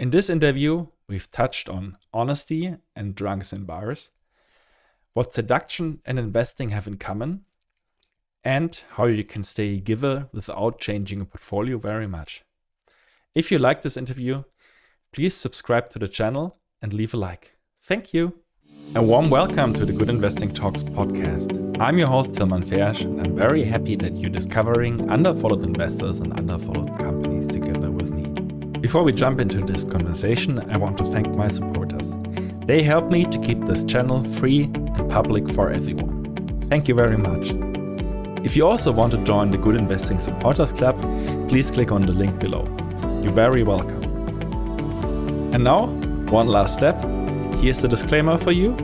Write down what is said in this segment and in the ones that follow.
In this interview, we've touched on honesty and drunks in bars, what seduction and investing have in common, and how you can stay a giver without changing a portfolio very much. If you like this interview, please subscribe to the channel and leave a like. Thank you. A warm welcome to the Good Investing Talks podcast. I'm your host Tilman Fersch, and I'm very happy that you're discovering underfollowed investors and underfollowed companies together with me. Before we jump into this conversation, I want to thank my supporters. They help me to keep this channel free and public for everyone. Thank you very much. If you also want to join the Good Investing Supporters Club, please click on the link below. You're very welcome. And now, one last step. Here's the disclaimer for you.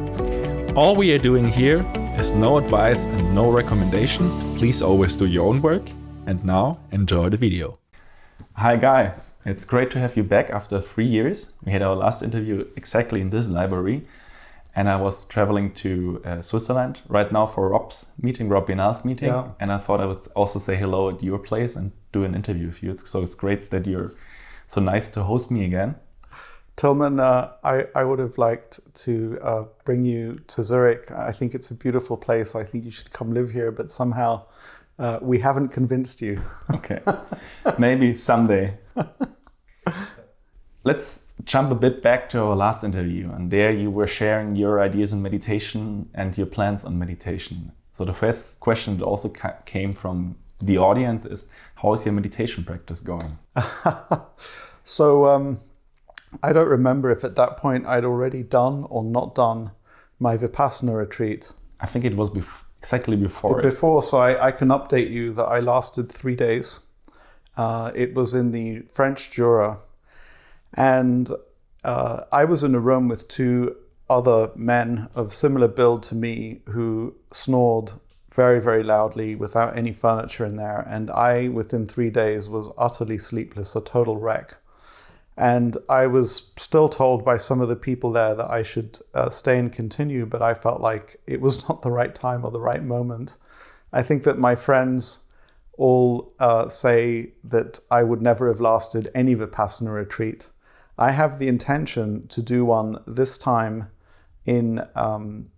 All we are doing here is no advice and no recommendation. Please always do your own work. And now, enjoy the video. Hi, Guy. It's great to have you back after 3 years. We had our last interview exactly in this library. And I was traveling to Switzerland right now for Rob Binal's meeting. Yeah. And I thought I would also say hello at your place and do an interview with you. So it's great that you're so nice to host me again. Tilman, I would have liked to bring you to Zurich. I think it's a beautiful place. I think you should come live here, but somehow we haven't convinced you. Okay, maybe someday. Let's jump a bit back to our last interview. And there you were sharing your ideas on meditation and your plans on meditation. So the first question that also came from the audience is, how is your meditation practice going? So, I don't remember if at that point I'd already done or not done my Vipassana retreat. I think it was exactly before. Before, so I can update you that I lasted 3 days. It was in the French Jura. And I was in a room with 2 other men of similar build to me who snored very, very loudly without any furniture in there. And I, within 3 days, was utterly sleepless, a total wreck. And I was still told by some of the people there that I should stay and continue, but I felt like it was not the right time or the right moment. I think that my friends all say that I would never have lasted any Vipassana retreat. I have the intention to do one this time in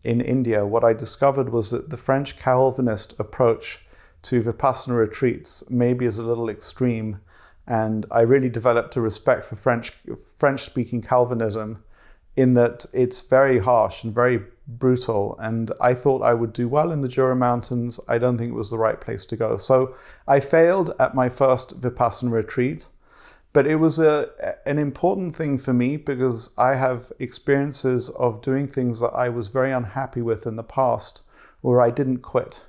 India. What I discovered was that the French Calvinist approach to Vipassana retreats maybe is a little extreme. And I really developed a respect for French-speaking Calvinism in that it's very harsh and very brutal. And I thought I would do well in the Jura Mountains. I don't think it was the right place to go. So I failed at my first Vipassana retreat. But it was an important thing for me because I have experiences of doing things that I was very unhappy with in the past where I didn't quit.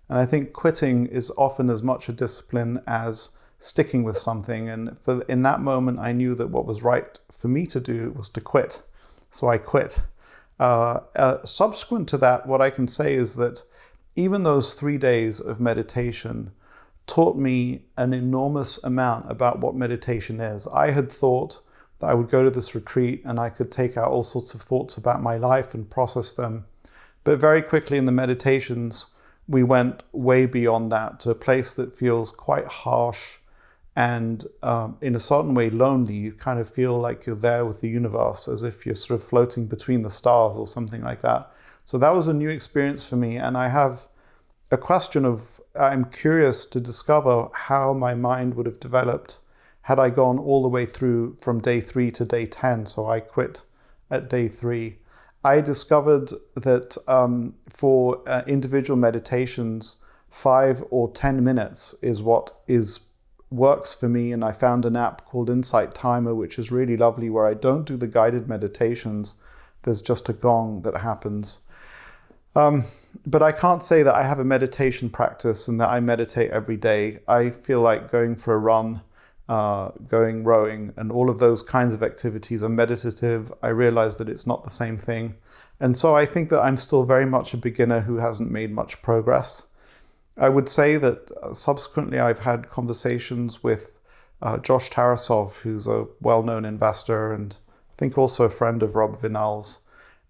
And I think quitting is often as much a discipline as sticking with something. And in that moment, I knew that what was right for me to do was to quit. So I quit. Subsequent to that, what I can say is that even those 3 days of meditation taught me an enormous amount about what meditation is. I had thought that I would go to this retreat and I could take out all sorts of thoughts about my life and process them. But very quickly in the meditations, we went way beyond that to a place that feels quite harsh and in a certain way lonely. You kind of feel like you're there with the universe, as if you're sort of floating between the stars or something like that. So that was a new experience for me. And I have a question of, I'm curious to discover how my mind would have developed had I gone all the way through from day 3 to day 10. So I quit at day 3. I discovered that for individual meditations, 5 or 10 minutes is what works for me. And I found an app called Insight Timer, which is really lovely, where I don't do the guided meditations. There's just a gong that happens. But I can't say that I have a meditation practice and that I meditate every day. I feel like going for a run, going rowing, and all of those kinds of activities are meditative. I realize that it's not the same thing. And so I think that I'm still very much a beginner who hasn't made much progress. I would say that subsequently I've had conversations with Josh Tarasov, who's a well-known investor and I think also a friend of Rob Binal's.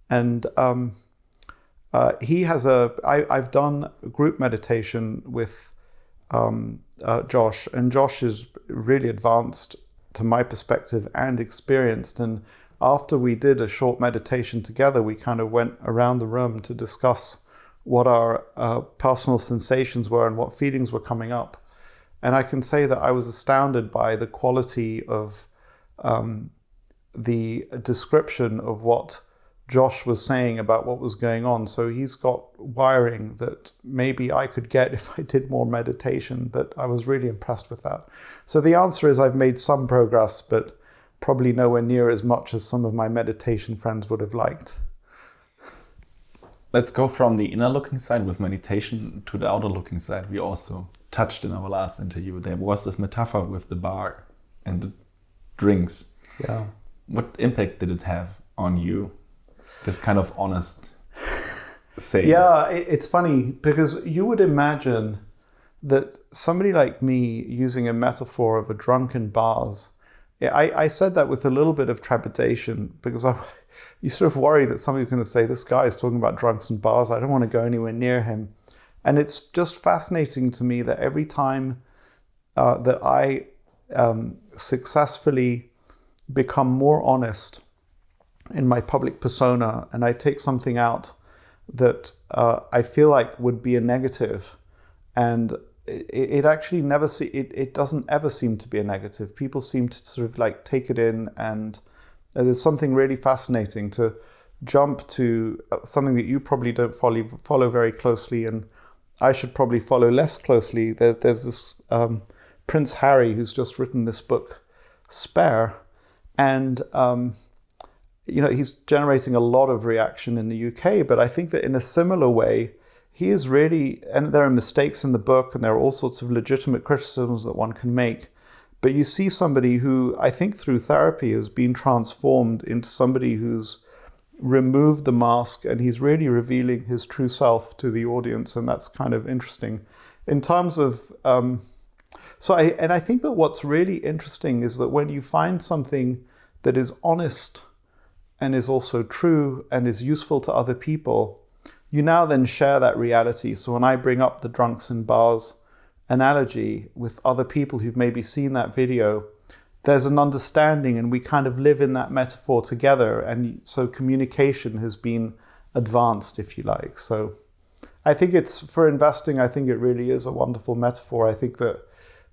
And he has I've done group meditation with Josh, and Josh is really advanced to my perspective and experienced. And after we did a short meditation together, we kind of went around the room to discuss what our personal sensations were and what feelings were coming up. And I can say that I was astounded by the quality of the description of what Josh was saying about what was going on. So he's got wiring that maybe I could get if I did more meditation, but I was really impressed with that. So the answer is I've made some progress, but probably nowhere near as much as some of my meditation friends would have liked. Let's go from the inner looking side with meditation to the outer looking side. We also touched in our last interview. There was this metaphor with the bar and the drinks. Yeah. What impact did it have on you? This kind of honest saying. Yeah, it's funny because you would imagine that somebody like me using a metaphor of a drunken bars. I said that with a little bit of trepidation because you sort of worry that somebody's going to say, this guy is talking about drunks and bars. I don't want to go anywhere near him. And it's just fascinating to me that every time that I successfully become more honest in my public persona, and I take something out that I feel like would be a negative, and it actually never it doesn't ever seem to be a negative. People seem to sort of like take it in, and there's something really fascinating to jump to something that you probably don't follow very closely, and I should probably follow less closely. There's this Prince Harry who's just written this book, Spier, and he's generating a lot of reaction in the UK, but I think that in a similar way, he is really, and there are mistakes in the book and there are all sorts of legitimate criticisms that one can make, but you see somebody who I think through therapy has been transformed into somebody who's removed the mask and he's really revealing his true self to the audience, and that's kind of interesting. In terms of, I think that what's really interesting is that when you find something that is honest and is also true and is useful to other people, you now then share that reality. So when I bring up the drunks and bars analogy with other people who've maybe seen that video, there's an understanding and we kind of live in that metaphor together. And so communication has been advanced, if you like. So I think for investing, I think it really is a wonderful metaphor. I think that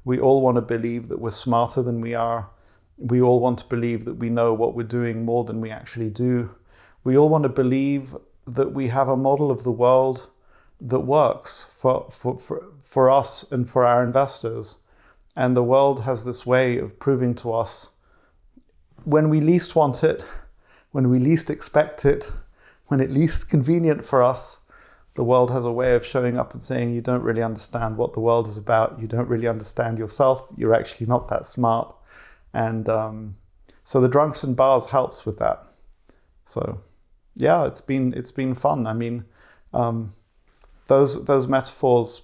we all want to believe that we're smarter than we are. We all want to believe that we know what we're doing more than we actually do. We all want to believe that we have a model of the world that works for us and for our investors. And the world has this way of proving to us when we least want it, when we least expect it, when it's least convenient for us, the world has a way of showing up and saying, you don't really understand what the world is about. You don't really understand yourself. You're actually not that smart. And so the drunks and bars helps with that. So yeah, it's been fun. I mean, those metaphors.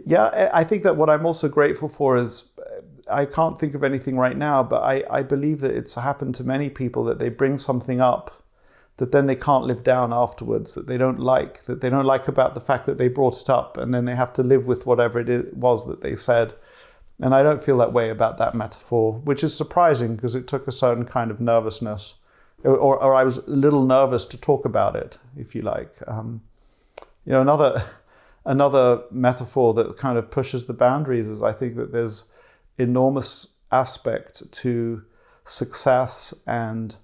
Yeah, I think that what I'm also grateful for is I can't think of anything right now, but I believe that it's happened to many people that they bring something up that then they can't live down afterwards, that they don't like about the fact that they brought it up, and then they have to live with whatever it was that they said. And I don't feel that way about that metaphor, which is surprising because it took a certain kind of nervousness, or I was a little nervous to talk about it, if you like. Another metaphor that kind of pushes the boundaries is I think that there's enormous aspect to success and,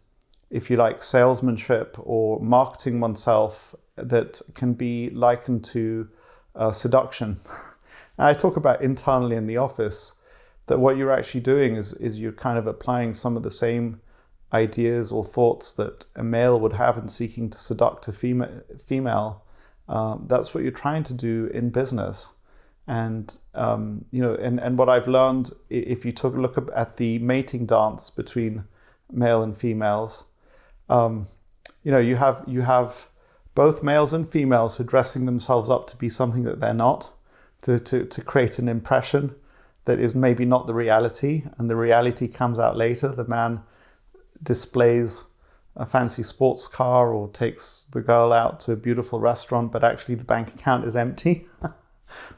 if you like, salesmanship or marketing oneself that can be likened to seduction. And I talk about internally in the office that what you're actually doing is you're kind of applying some of the same ideas or thoughts that a male would have in seeking to seduct a female. That's what you're trying to do in business. And, and what I've learned, if you took a look at the mating dance between male and females, you have both males and females who are dressing themselves up to be something that they're not, to create an impression that is maybe not the reality, and the reality comes out later. The man displays a fancy sports car or takes the girl out to a beautiful restaurant, but actually the bank account is empty.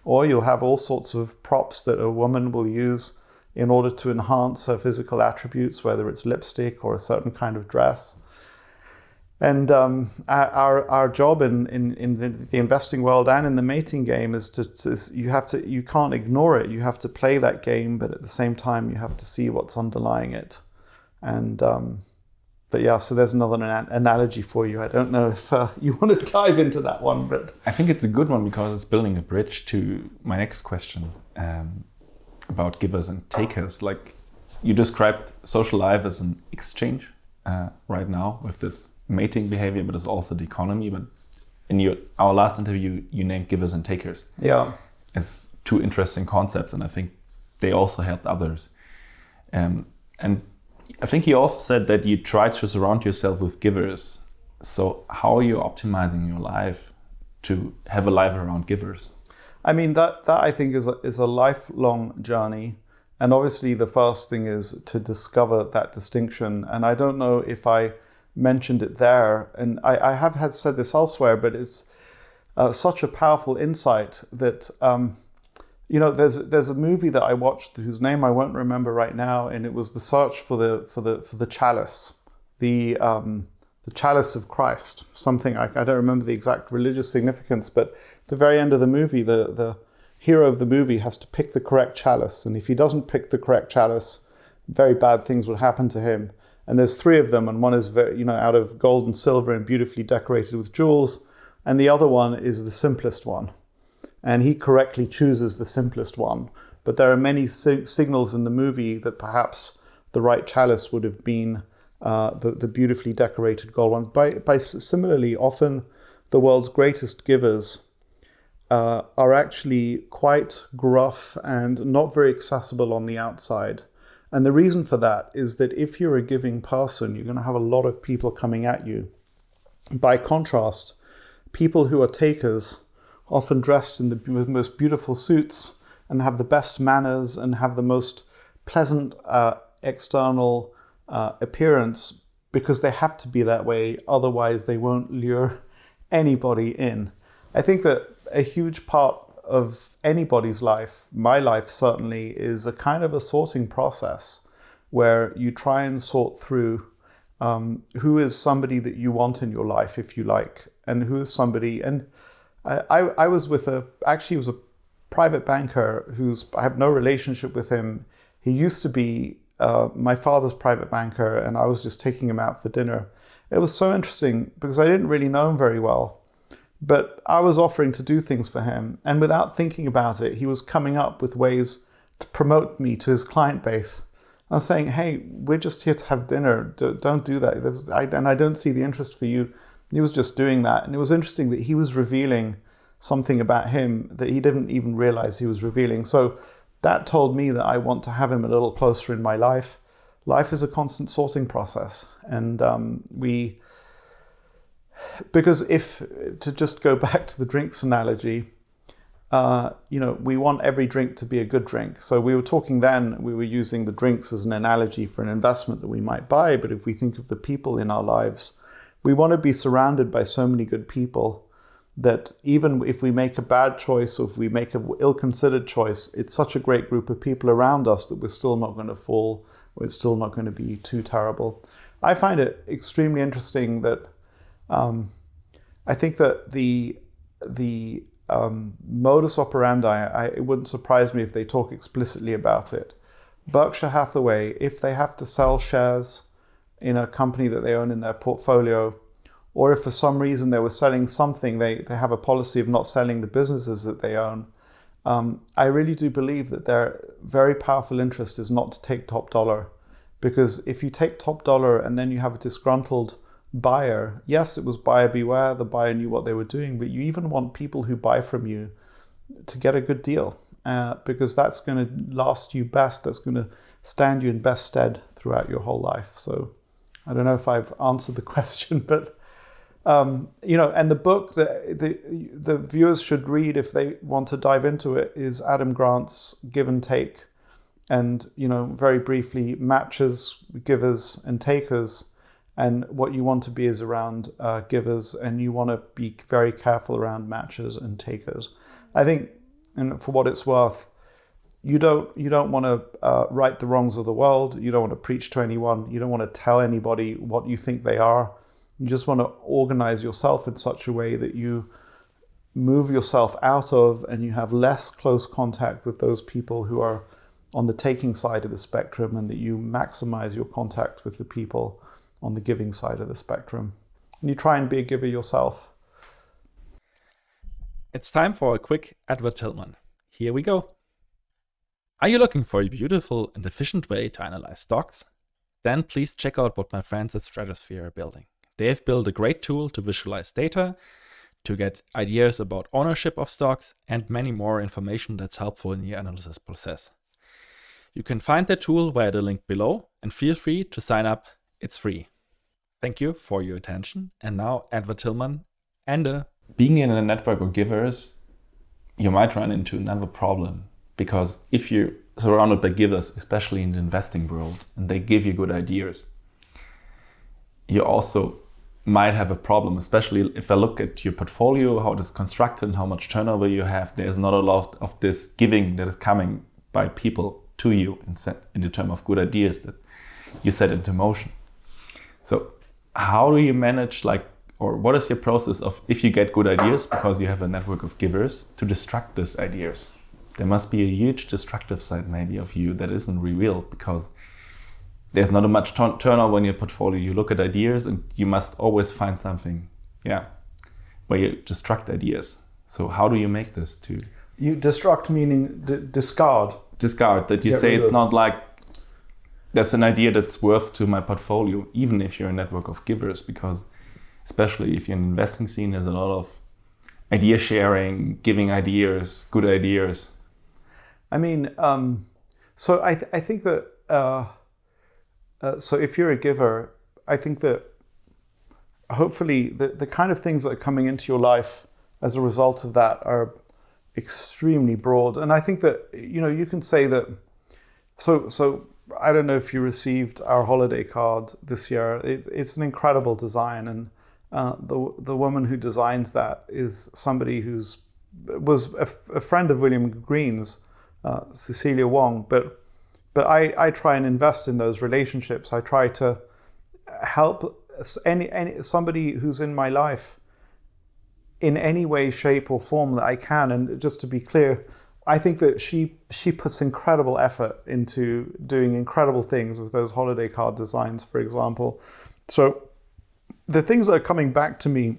Or you'll have all sorts of props that a woman will use in order to enhance her physical attributes, whether it's lipstick or a certain kind of dress. And our job in the investing world and in the mating game is you can't ignore it. You have to play that game, but at the same time you have to see what's underlying it. And but yeah, so there's another analogy for you. I don't know if you want to dive into that one, but I think it's a good one because it's building a bridge to my next question about givers and takers. Like you described social life as an exchange right now with this mating behavior, but it's also the economy. But in our last interview, you named givers and takers. Yeah, as two interesting concepts, and I think they also helped others. And I think you also said that you try to surround yourself with givers. So how are you optimizing your life to have a life around givers? I mean, that I think is a lifelong journey. And obviously the first thing is to discover that distinction. And I don't know if I mentioned it there, and I have had said this elsewhere, but it's such a powerful insight that there's a movie that I watched whose name I won't remember right now, and it was the search for the chalice, the chalice of Christ. Something I don't remember the exact religious significance, but at the very end of the movie, the hero of the movie has to pick the correct chalice, and if he doesn't pick the correct chalice, very bad things will happen to him. And there's three of them, and one is out of gold and silver and beautifully decorated with jewels, and the other one is the simplest one. And he correctly chooses the simplest one. But there are many signals in the movie that perhaps the right chalice would have been the beautifully decorated gold one. Similarly, often the world's greatest givers are actually quite gruff and not very accessible on the outside. And the reason for that is that if you're a giving person, you're going to have a lot of people coming at you. By contrast, people who are takers, often dressed in the most beautiful suits and have the best manners and have the most pleasant external appearance, because they have to be that way, otherwise they won't lure anybody in. I think that a huge part of anybody's life, my life certainly, is a kind of a sorting process where you try and sort through who is somebody that you want in your life, if you like, and who is somebody. And I was with he was a private banker I have no relationship with him. He used to be my father's private banker, and I was just taking him out for dinner. It was so interesting because I didn't really know him very well. But I was offering to do things for him, and without thinking about it, he was coming up with ways to promote me to his client base. I was saying, hey, we're just here to have dinner. Don't do that. And I don't see the interest for you. He was just doing that. And it was interesting that he was revealing something about him that he didn't even realize he was revealing. So that told me that I want to have him a little closer in my life. Life is a constant sorting process. And because to just go back to the drinks analogy, we want every drink to be a good drink. So we were using the drinks as an analogy for an investment that we might buy. But if we think of the people in our lives, we want to be surrounded by so many good people that even if we make a bad choice or if we make an ill-considered choice, it's such a great group of people around us that we're still not going to fall, or it's still not going to be too terrible. I find it extremely interesting that I think that the modus operandi, it wouldn't surprise me if they talk explicitly about it. Berkshire Hathaway, if they have to sell shares in a company that they own in their portfolio, or if for some reason they were selling something, they have a policy of not selling the businesses that they own. I really do believe that their very powerful interest is not to take top dollar, because if you take top dollar and then you have a disgruntled buyer, yes, it was buyer beware, the buyer knew what they were doing, but you even want people who buy from you to get a good deal, because that's going to last you best, that's going to stand you in best stead throughout your whole life. So I don't know if I've answered the question, but and the book that the viewers should read if they want to dive into it is Adam Grant's Give and Take, and very briefly, matches, givers and takers. And what you want to be is around givers, and you want to be very careful around matchers and takers. I think, and for what it's worth, you don't want to right the wrongs of the world. You don't want to preach to anyone. You don't want to tell anybody what you think they are. You just want to organize yourself in such a way that you move yourself out of and you have less close contact with those people who are on the taking side of the spectrum, and that you maximize your contact with the people on the giving side of the spectrum. And you try and be a giver yourself. It's time for a quick advertisement. Here we go. Are you looking for a beautiful and efficient way to analyze stocks? Then please check out what my friends at Stratosphere are building. They have built a great tool to visualize data, to get ideas about ownership of stocks, and many more information that's helpful in your analysis process. You can find the tool via the link below, and feel free to sign up. It's free. Thank you for your attention. And now, Edward Tillman, Ende. Being in a network of givers, you might run into another problem. Because if you're surrounded by givers, especially in the investing world, and they give you good ideas, you also might have a problem, especially if I look at your portfolio, how it is constructed, and how much turnover you have. There's not a lot of this giving that is coming by people to you in the term of good ideas that you set into motion. So how do you manage, or what is your process of, if you get good ideas because you have a network of givers, to destruct these ideas? There must be a huge destructive side maybe of you that isn't revealed, because there's not a much turnover in your portfolio. You look at ideas and you must always find something, where you destruct ideas. So how do you make this to... You destruct meaning discard. Discard, that you Get say rid it's of. not like, that's an idea that's worth to my portfolio, even if you're a network of givers, because especially if you're in the investing scene, there's a lot of idea sharing, giving ideas, good ideas. I mean, so I think that, so if you're a giver, I think that hopefully the kind of things that are coming into your life as a result of that are extremely broad. And I think that, you can say that, so I don't know if you received our holiday card this year. It's an incredible design. And the woman who designs that is somebody was a friend of William Green's, Cecilia Wong, but I try and invest in those relationships. I try to help somebody who's in my life in any way, shape, or form that I can. And just to be clear, I think that she puts incredible effort into doing incredible things with those holiday card designs, for example. So the things that are coming back to me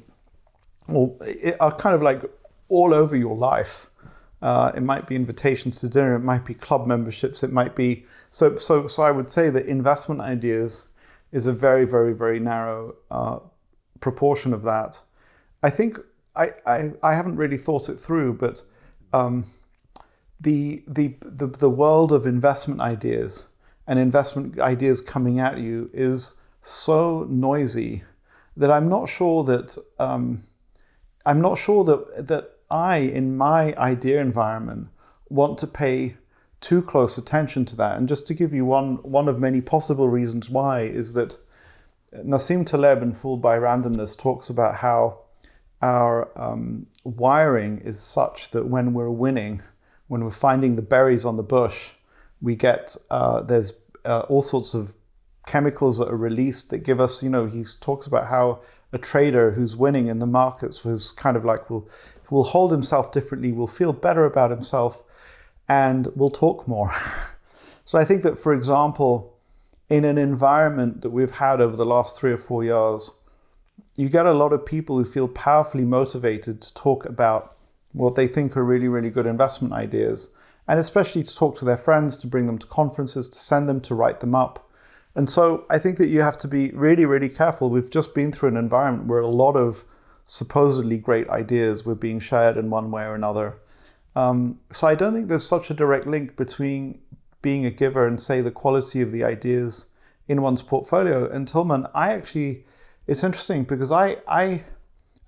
are kind of like all over your life. It might be invitations to dinner, it might be club memberships, it might be... So I would say that investment ideas is a very, very, very narrow proportion of that. I think I haven't really thought it through, but the world of investment ideas and investment ideas coming at you is so noisy that I'm not sure that I, in my idea environment, want to pay too close attention to that. And just to give you one of many possible reasons why, is that Nassim Taleb in Fooled by Randomness talks about how our wiring is such that when we're winning, when we're finding the berries on the bush, we get, there's all sorts of chemicals that are released that give us, he talks about how a trader who's winning in the markets was kind of like, will hold himself differently, will feel better about himself, and will talk more. So I think that, for example, in an environment that we've had over the last 3 or 4 years, you get a lot of people who feel powerfully motivated to talk about what they think are really, really good investment ideas, and especially to talk to their friends, to bring them to conferences, to send them, to write them up. And so I think that you have to be really, really careful. We've just been through an environment where a lot of supposedly great ideas were being shared in one way or another. So I don't think there's such a direct link between being a giver and, say, the quality of the ideas in one's portfolio. And Tillman, it's interesting because I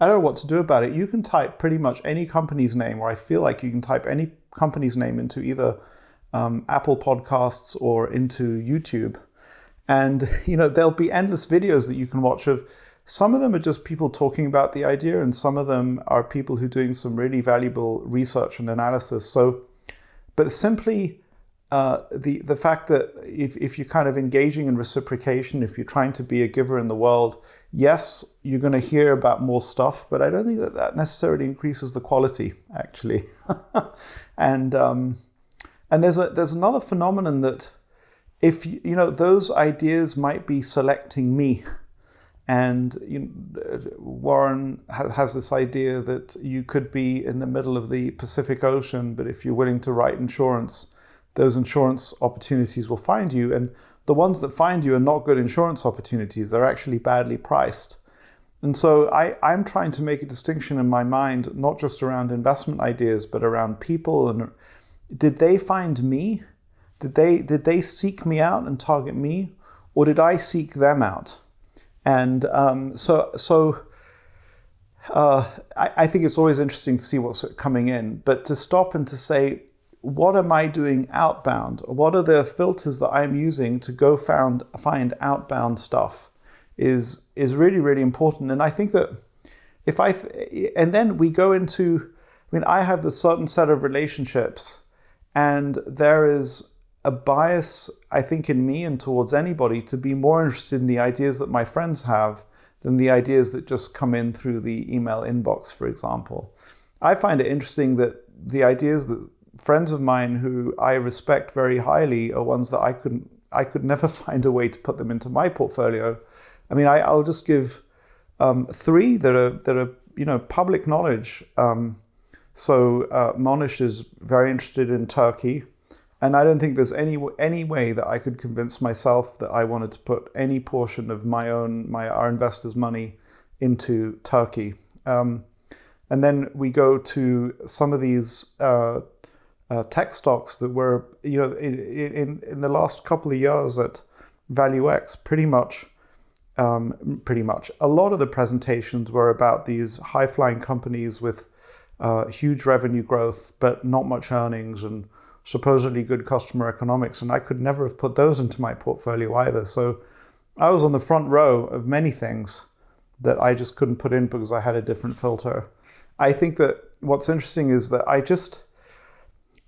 don't know what to do about it. You can type pretty much any company's name, or I feel like you can type any company's name into either Apple Podcasts or into YouTube. And, there'll be endless videos that you can watch of. Some of them are just people talking about the idea, and some of them are people who are doing some really valuable research and analysis. So, but simply the fact that if you're kind of engaging in reciprocation, if you're trying to be a giver in the world, yes, you're going to hear about more stuff, but I don't think that necessarily increases the quality, actually. And there's another phenomenon that if those ideas might be selecting me. And Warren has this idea that you could be in the middle of the Pacific Ocean, but if you're willing to write insurance, those insurance opportunities will find you. And the ones that find you are not good insurance opportunities. They're actually badly priced. And so I'm trying to make a distinction in my mind, not just around investment ideas, but around people. And did they find me? Did they seek me out and target me? Or did I seek them out? And I think it's always interesting to see what's coming in, but to stop and to say, what am I doing outbound? What are the filters that I'm using to go find outbound stuff is really, really important. And I think that and then we go into, I have a certain set of relationships, and there is a bias, I think, in me and towards anybody to be more interested in the ideas that my friends have than the ideas that just come in through the email inbox, for example. I find it interesting that the ideas that friends of mine who I respect very highly are ones that I could never find a way to put them into my portfolio. I'll just give three that are public knowledge. Monish is very interested in Turkey. And I don't think there's any way that I could convince myself that I wanted to put any portion of our investors' money into Turkey. And then we go to some of these tech stocks that were, in the last couple of years at ValueX, pretty much, a lot of the presentations were about these high-flying companies with huge revenue growth, but not much earnings and supposedly good customer economics, and I could never have put those into my portfolio either. So I was on the front row of many things that I just couldn't put in because I had a different filter. I think that what's interesting is that I just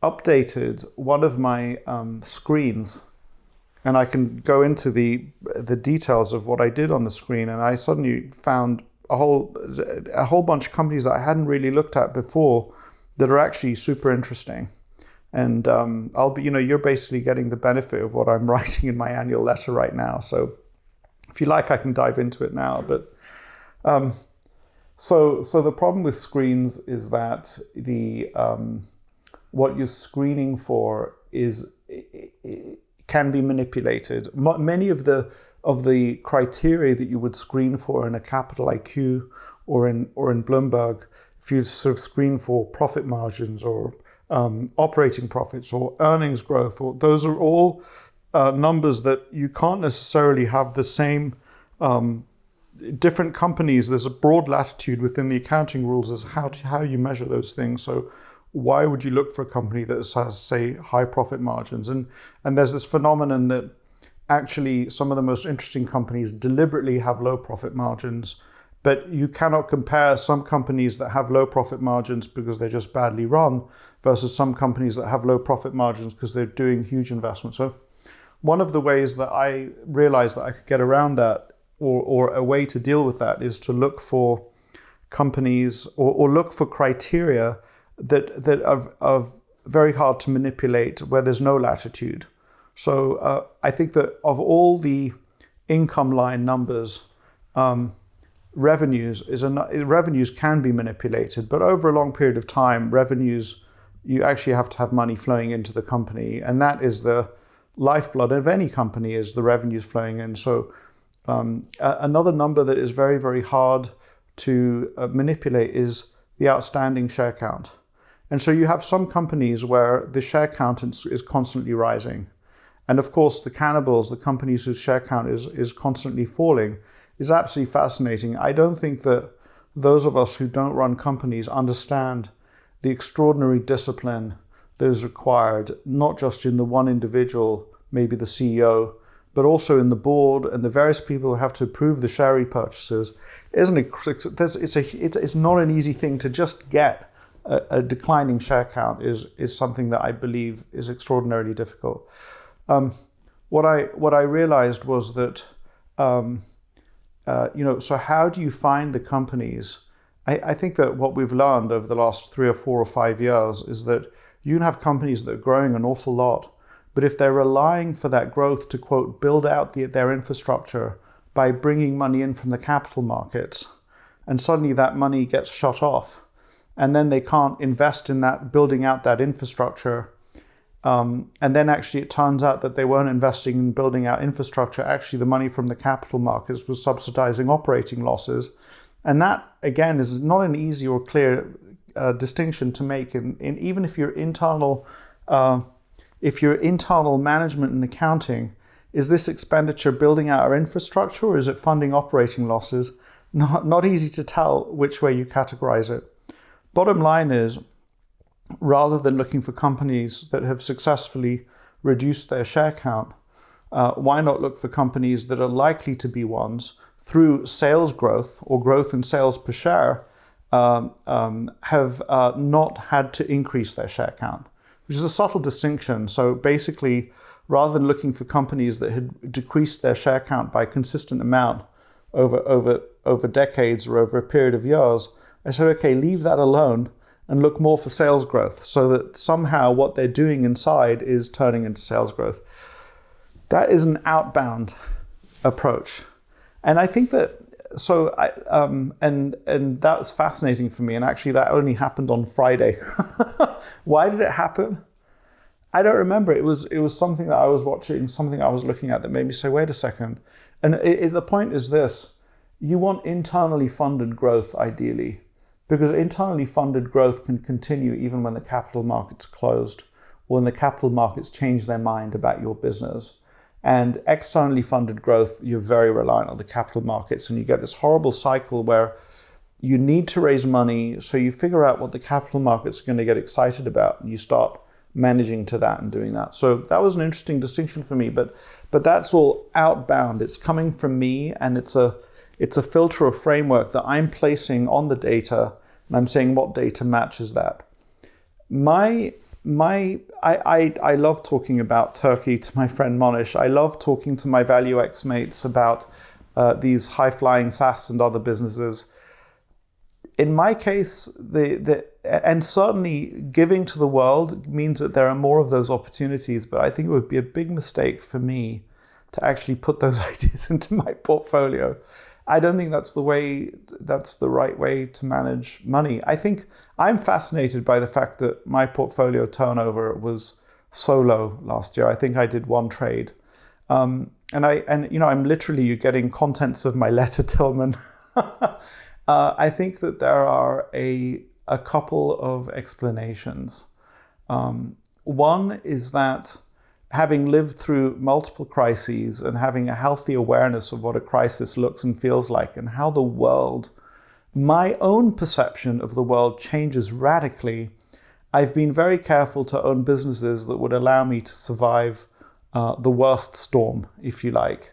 updated one of my screens, and I can go into the details of what I did on the screen, and I suddenly found a whole bunch of companies that I hadn't really looked at before that are actually super interesting. And you're basically getting the benefit of what I'm writing in my annual letter right now. So if you like, I can dive into it now. But so the problem with screens is that what you're screening for can be manipulated. Many of the criteria that you would screen for in a Capital IQ or in Bloomberg, if you sort of screen for profit margins or operating profits or earnings growth, or those are all numbers that you can't necessarily have the same different companies. There's a broad latitude within the accounting rules as how you measure those things. So why would you look for a company that has, say, high profit margins? And there's this phenomenon that actually some of the most interesting companies deliberately have low profit margins, but you cannot compare some companies that have low profit margins because they're just badly run versus some companies that have low profit margins because they're doing huge investments. So one of the ways that I realized that I could get around that, or a way to deal with that, is to look for companies or look for criteria that are very hard to manipulate where there's no latitude. So I think that of all the income line numbers, revenues can be manipulated, but over a long period of time, revenues, you actually have to have money flowing into the company, and that is the lifeblood of any company, is the revenues flowing in. So another number that is very, very hard to manipulate is the outstanding share count. And so you have some companies where the share count is constantly rising. And of course, the cannibals, the companies whose share count is constantly falling, is absolutely fascinating. I don't think that those of us who don't run companies understand the extraordinary discipline that is required, not just in the one individual, maybe the CEO, but also in the board and the various people who have to approve the share repurchases. It's not an easy thing to just get a declining share count is something that I believe is extraordinarily difficult. What I realized was that, so how do you find the companies? I think that what we've learned over the last 3 or 4 or 5 years is that you can have companies that are growing an awful lot, but if they're relying for that growth to, quote, build out their infrastructure by bringing money in from the capital markets, and suddenly that money gets shut off, and then they can't invest in that, building out that infrastructure, and then actually it turns out that they weren't investing in building out infrastructure. Actually, the money from the capital markets was subsidizing operating losses. And that, again, is not an easy or clear distinction to make. In even if your internal management and accounting, is this expenditure building out our infrastructure, or is it funding operating losses? Not easy to tell which way you categorize it. Bottom line is, rather than looking for companies that have successfully reduced their share count, why not look for companies that are likely to be ones through sales growth or growth in sales per share have not had to increase their share count, which is a subtle distinction. So basically, rather than looking for companies that had decreased their share count by a consistent amount over decades or over a period of years, I said, okay, leave that alone and look more for sales growth, so that somehow what they're doing inside is turning into sales growth. That is an outbound approach. And I think that, and that's fascinating for me. And actually that only happened on Friday. Why did it happen? I don't remember. It was something that I was watching, something I was looking at that made me say, wait a second. And the point is this: you want internally funded growth, ideally, because internally funded growth can continue even when the capital markets are closed, or when the capital markets change their mind about your business. And externally funded growth, you're very reliant on the capital markets, and you get this horrible cycle where you need to raise money, so you figure out what the capital markets are going to get excited about, and you start managing to that and doing that. So that was an interesting distinction for me, but that's all outbound. It's coming from me, and it's a filter or framework that I'm placing on the data, and I'm saying what data matches that. I love talking about Turkey to my friend Monish. I love talking to my ValueX mates about these high-flying SaaS and other businesses. In my case, and certainly giving to the world means that there are more of those opportunities, but I think it would be a big mistake for me to actually put those ideas into my portfolio. I don't think that's the right way to manage money. I think I'm fascinated by the fact that my portfolio turnover was so low last year. I think I did one trade. I'm literally, you're getting contents of my letter, Tillman. I think that there are a couple of explanations. One is that having lived through multiple crises and having a healthy awareness of what a crisis looks and feels like, and how the world, my own perception of the world changes radically, I've been very careful to own businesses that would allow me to survive the worst storm, if you like.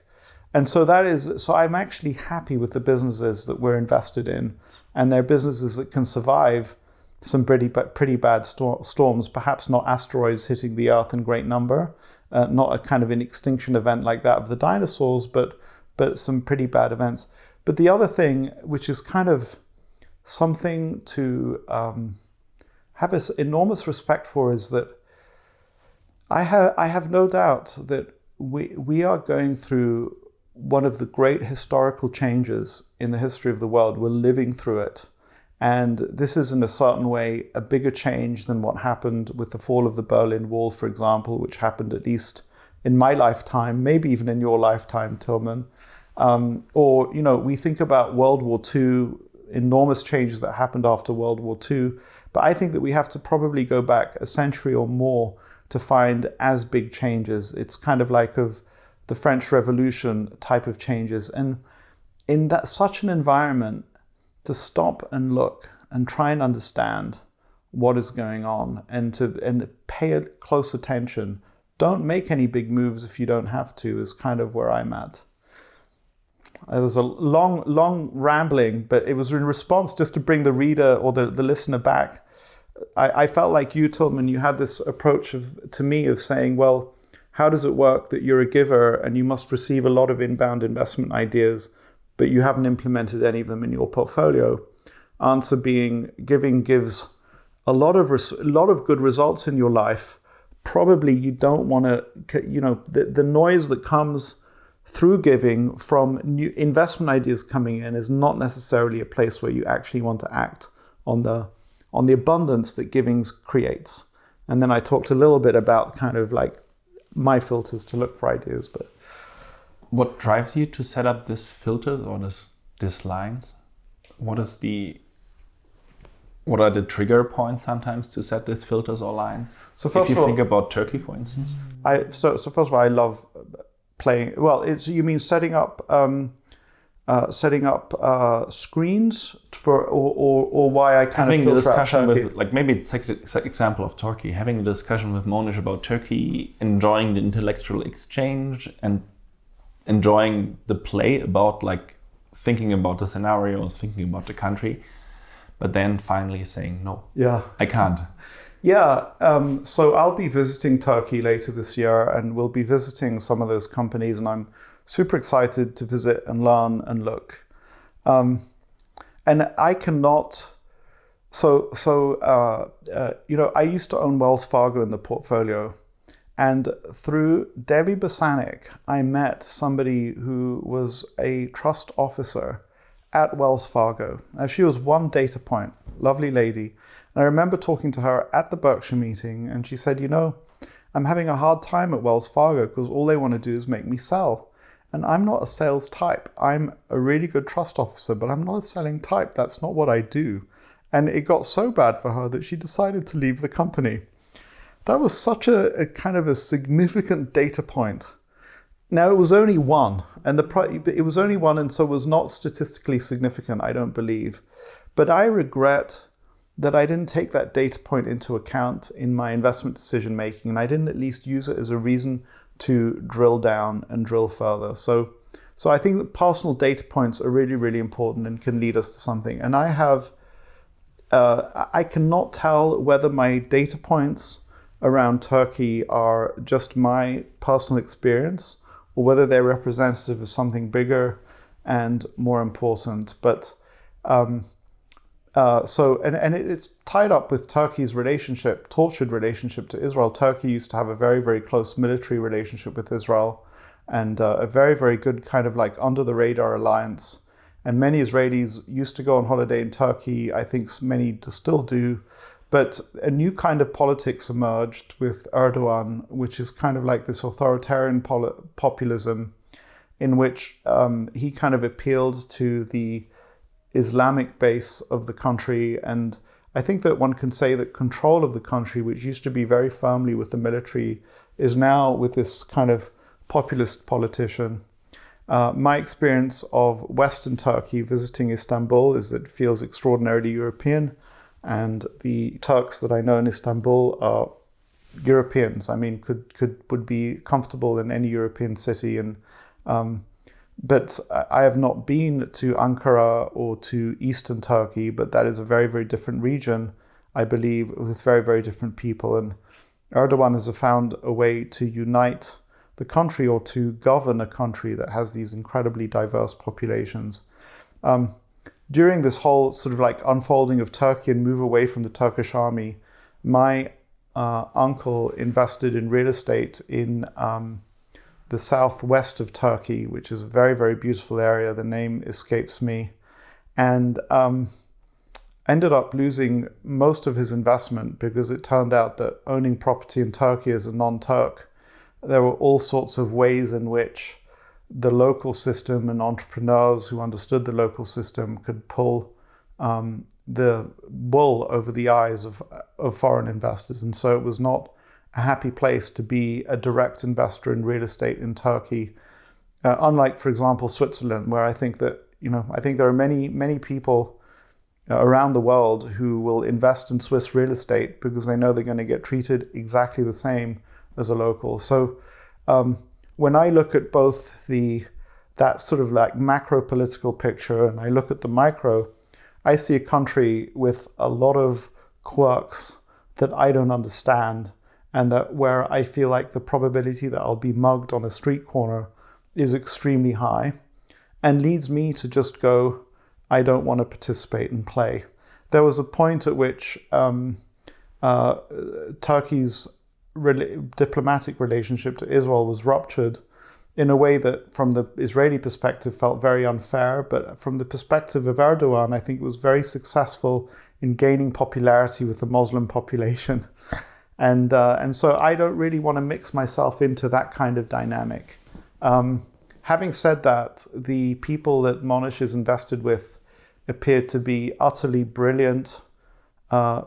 And so I'm actually happy with the businesses that we're invested in, and they're businesses that can survive some pretty bad storms, perhaps not asteroids hitting the Earth in great number, not a kind of an extinction event like that of the dinosaurs, but some pretty bad events. But the other thing, which is kind of something to have an enormous respect for, is that I have no doubt that we are going through one of the great historical changes in the history of the world. We're living through it. And this is in a certain way a bigger change than what happened with the fall of the Berlin Wall, for example, which happened at least in my lifetime, maybe even in your lifetime, Tillman. Or, we think about World War II, enormous changes that happened after World War II. But I think that we have to probably go back a century or more to find as big changes. It's kind of like of the French Revolution type of changes. And in such an environment, to stop and look and try and understand what is going on and pay close attention. Don't make any big moves if you don't have to, is kind of where I'm at. There's a long rambling, but it was in response just to bring the reader or the listener back I felt like you, Tillman, you had this approach to me of saying, well, how does it work that you're a giver and you must receive a lot of inbound investment ideas, but you haven't implemented any of them in your portfolio? Answer being, giving gives a lot of good results in your life. Probably you don't want to, the noise that comes through giving from new investment ideas coming in is not necessarily a place where you actually want to act on the abundance that giving creates. And then I talked a little bit about kind of like my filters to look for ideas. But what drives you to set up these filters or these lines? What are the trigger points sometimes to set these filters or lines? So first if you think about Turkey, for instance. So first of all, I love playing. Well, you mean setting up screens for, or why I kind having of filter a discussion out Turkey? with, like maybe it's example of Turkey, having a discussion with Monish about Turkey, enjoying the intellectual exchange and enjoying the play about like thinking about the scenarios, thinking about the country, but then finally saying no. Yeah, I can't. Yeah, so I'll be visiting Turkey later this year, and we'll be visiting some of those companies, and I'm super excited to visit and learn and look. And I cannot. I used to own Wells Fargo in the portfolio, and through Debbie Basanik, I met somebody who was a trust officer at Wells Fargo. She was one data point, lovely lady. And I remember talking to her at the Berkshire meeting, and she said, I'm having a hard time at Wells Fargo because all they want to do is make me sell. And I'm not a sales type. I'm a really good trust officer, but I'm not a selling type. That's not what I do. And it got so bad for her that she decided to leave the company. That was such a kind of a significant data point. Now, it was only one, and it was only one, and so was not statistically significant, I don't believe. But I regret that I didn't take that data point into account in my investment decision making, and I didn't at least use it as a reason to drill down and drill further. So I think that personal data points are really, really important and can lead us to something. And I cannot tell whether my data points around Turkey are just my personal experience or whether they're representative of something bigger and more important. But it's tied up with Turkey's tortured relationship to Israel. Turkey used to have a very, very close military relationship with Israel and a very, very good kind of like under the radar alliance. And many Israelis used to go on holiday in Turkey. I think many still do. But a new kind of politics emerged with Erdogan, which is kind of like this authoritarian populism in which he kind of appealed to the Islamic base of the country. And I think that one can say that control of the country, which used to be very firmly with the military, is now with this kind of populist politician. My experience of Western Turkey visiting Istanbul is that it feels extraordinarily European. And the Turks that I know in Istanbul are Europeans. I mean, would be comfortable in any European city. And but I have not been to Ankara or to Eastern Turkey, but that is a very, very different region, I believe, with very, very different people. And Erdogan has found a way to unite the country or to govern a country that has these incredibly diverse populations. During this whole sort of like unfolding of Turkey and move away from the Turkish army, my uncle invested in real estate in the southwest of Turkey, which is a very, very beautiful area. The name escapes me. And ended up losing most of his investment because it turned out that owning property in Turkey as a non-Turk, there were all sorts of ways in which the local system and entrepreneurs who understood the local system could pull the wool over the eyes of foreign investors. And so it was not a happy place to be a direct investor in real estate in Turkey. Unlike, for example, Switzerland, where I think that, I think there are many, many people around the world who will invest in Swiss real estate because they know they're going to get treated exactly the same as a local. So when I look at both that sort of like macro political picture and I look at the micro, I see a country with a lot of quirks that I don't understand, and that where I feel like the probability that I'll be mugged on a street corner is extremely high, and leads me to just go, I don't want to participate and play. There was a point at which Turkey's diplomatic relationship to Israel was ruptured in a way that, from the Israeli perspective, felt very unfair. But from the perspective of Erdogan, I think it was very successful in gaining popularity with the Muslim population. And so I don't really want to mix myself into that kind of dynamic. Having said that, the people that Monash is invested with appear to be utterly brilliant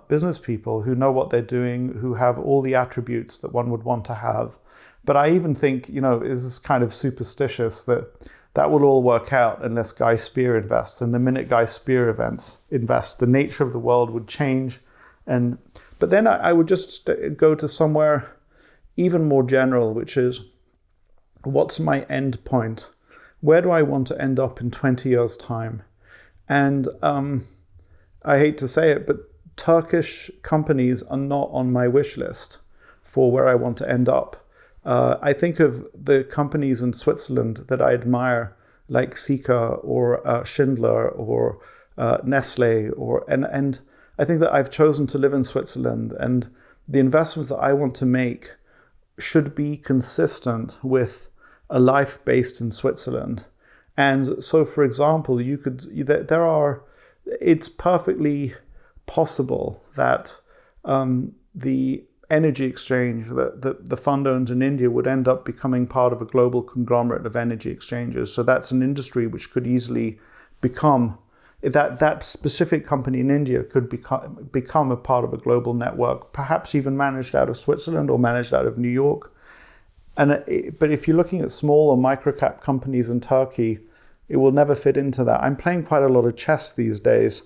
business people who know what they're doing, who have all the attributes that one would want to have. But I even think, this is kind of superstitious that will all work out unless Guy Spier invests. And the minute Guy Spier invests, the nature of the world would change. But then I would just go to somewhere even more general, which is, what's my end point? Where do I want to end up in 20 years' time? And I hate to say it, but Turkish companies are not on my wish list for where I want to end up. I think of the companies in Switzerland that I admire, like Sika or Schindler or Nestle, and I think that I've chosen to live in Switzerland, and the investments that I want to make should be consistent with a life based in Switzerland. And so, for example, it's perfectly possible that the energy exchange that the fund owns in India would end up becoming part of a global conglomerate of energy exchanges. So that's an industry which could easily become, that specific company in India could become a part of a global network, perhaps even managed out of Switzerland or managed out of New York. But if you're looking at small or micro-cap companies in Turkey, it will never fit into that. I'm playing quite a lot of chess these days.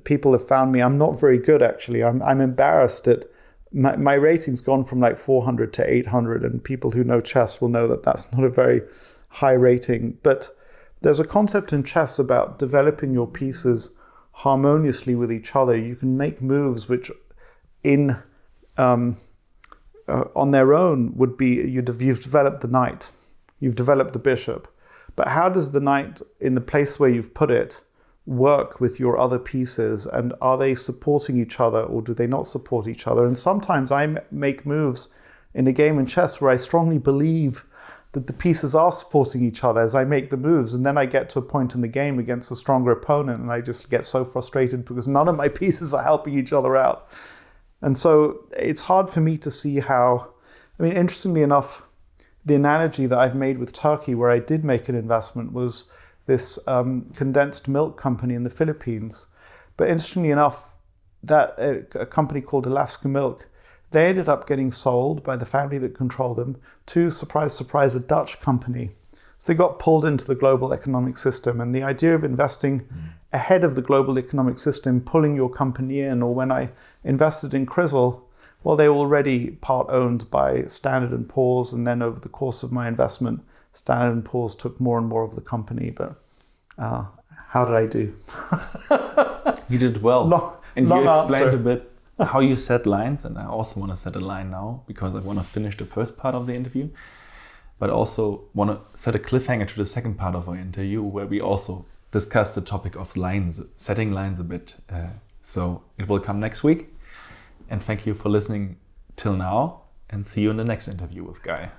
People have found me, I'm not very good actually. I'm embarrassed at, my rating's gone from like 400 to 800, and people who know chess will know that that's not a very high rating. But there's a concept in chess about developing your pieces harmoniously with each other. You can make moves which on their own would be, you've developed the knight, you've developed the bishop. But how does the knight, in the place where you've put it, work with your other pieces? And are they supporting each other, or do they not support each other? And sometimes I make moves in a game in chess where I strongly believe that the pieces are supporting each other as I make the moves. And then I get to a point in the game against a stronger opponent, and I just get so frustrated because none of my pieces are helping each other out. And so it's hard for me to see how, interestingly enough, the analogy that I've made with Turkey, where I did make an investment, was this condensed milk company in the Philippines. But interestingly enough, that a company called Alaska Milk, they ended up getting sold by the family that controlled them to, surprise, surprise, a Dutch company. So they got pulled into the global economic system. And the idea of investing ahead of the global economic system, pulling your company in, or when I invested in Crizzle, well, they were already part owned by Standard & Poor's, and then over the course of my investment, Standard & Poor's took more and more of the company. But how did I do? You did well. Long you explained answer. a bit how you set lines, and I also want to set a line now because I want to finish the first part of the interview, but also want to set a cliffhanger to the second part of our interview, where we also discuss the topic of lines, setting lines a bit. So it will come next week. And thank you for listening till now, and see you in the next interview with Guy.